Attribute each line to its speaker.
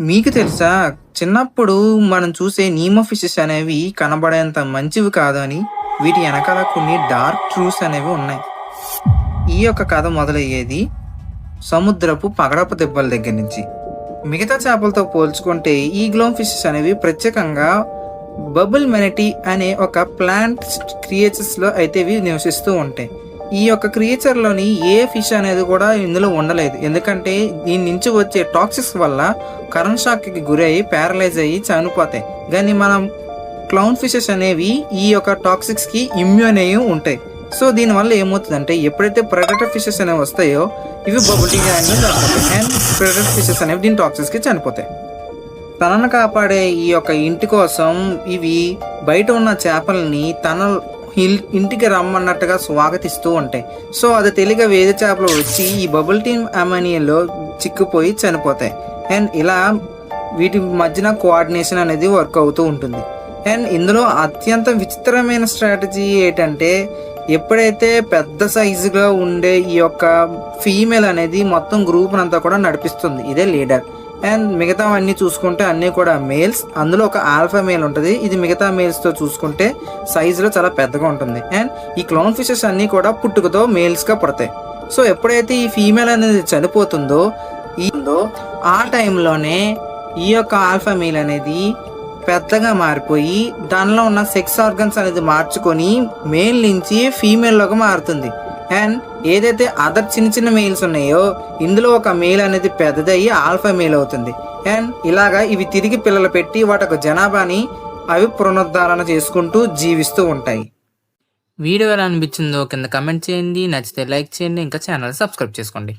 Speaker 1: మీకు తెలుసా? చిన్నప్పుడు మనం చూసే నీమో ఫిషెస్ అనేవి కనబడేంత మంచివి కాదు అని, వీటి ఎనకాల కొన్ని డార్క్ ట్రూత్స్ అనేవి ఉన్నాయి. ఈ యొక్క కథ మొదలయ్యేది సముద్రపు పగడపు దెబ్బల దగ్గర నుంచి. మిగతా చేపలతో పోల్చుకుంటే ఈ గ్లోమ్ ఫిషెస్ అనేవి ప్రత్యేకంగా బబుల్ మెనటీ అనే ఒక ప్లాంట్ క్రియేచర్స్లో అయితే ఇవి నివసిస్తూ ఉంటాయి. ఈ యొక్క క్రియేచర్లోని ఏ ఫిష్ అనేది కూడా ఇందులో ఉండలేదు. ఎందుకంటే దీని నుంచి వచ్చే టాక్సిక్స్ వల్ల కరెంట్ షాక్కి గురై ప్యారలైజ్ అయ్యి చనిపోతాయి. కానీ మనం క్లౌన్ ఫిషెస్ అనేవి ఈ యొక్క టాక్సిక్స్కి ఇమ్యూన్ అయ్యి ఉంటాయి. సో దీనివల్ల ఏమవుతుందంటే ఎప్పుడైతే ప్రెడేటర్ ఫిషెస్ అనేవి వస్తాయో ఇవి bubble tea and predator fishes అనేవి దీని టాక్సిక్స్కి చనిపోతాయి. తనను కాపాడే ఈ యొక్క ఇంటి కోసం ఇవి బయట ఉన్న చేపల్ని తన ఇంటికి రమ్మన్నట్టుగా స్వాగతిస్తూ ఉంటాయి. సో అది తెలియక వేరే చేపలు వచ్చి ఈ బబుల్ టీమ్ అమోనియాలో చిక్కుపోయి చనిపోతాయి. అండ్ ఇలా వీటి మధ్యన కోఆర్డినేషన్ అనేది వర్క్ అవుతూ ఉంటుంది. అండ్ ఇందులో అత్యంత విచిత్రమైన స్ట్రాటజీ ఏంటంటే ఎప్పుడైతే పెద్ద సైజుగా ఉండే ఈ యొక్క ఫీమేల్ అనేది మొత్తం గ్రూప్ అంతా కూడా నడిపిస్తుంది, ఇదే లీడర్. అండ్ మిగతావన్నీ చూసుకుంటే అన్నీ కూడా మేల్స్. అందులో ఒక ఆల్ఫా మేల్ ఉంటుంది. ఇది మిగతా మేల్స్తో చూసుకుంటే సైజులో చాలా పెద్దగా ఉంటుంది. అండ్ ఈ క్లౌన్ ఫిషెస్ అన్నీ కూడా పుట్టుకతో మేల్స్గా పుడతాయి. సో ఎప్పుడైతే ఈ ఫీమేల్ అనేది చనిపోతుందో ఆ టైంలోనే ఈ యొక్క ఆల్ఫా మేల్ అనేది పెద్దగా మారిపోయి దానిలో ఉన్న సెక్స్ ఆర్గన్స్ అనేది మార్చుకొని మేల్ నుంచి ఫీమేల్లోకి మారుతుంది. అండ్ ఏదైతే అదర్ చిన్న చిన్న మేల్స్ ఉన్నాయో ఇందులో ఒక మేల్ అనేది పెద్దదయ్యి ఆల్ఫా మేల్ అవుతుంది. అండ్ ఇలాగా ఇవి తిరిగి పిల్లలు పెట్టి వాటి యొక్క జనాభాని అవి పునరుద్ధరణ చేసుకుంటూ జీవిస్తూ ఉంటాయి.
Speaker 2: వీడియో ఎలా అనిపించిందో కింద కమెంట్ చేయండి, నచ్చితే లైక్ చేయండి, ఇంకా ఛానల్ సబ్స్క్రైబ్ చేసుకోండి.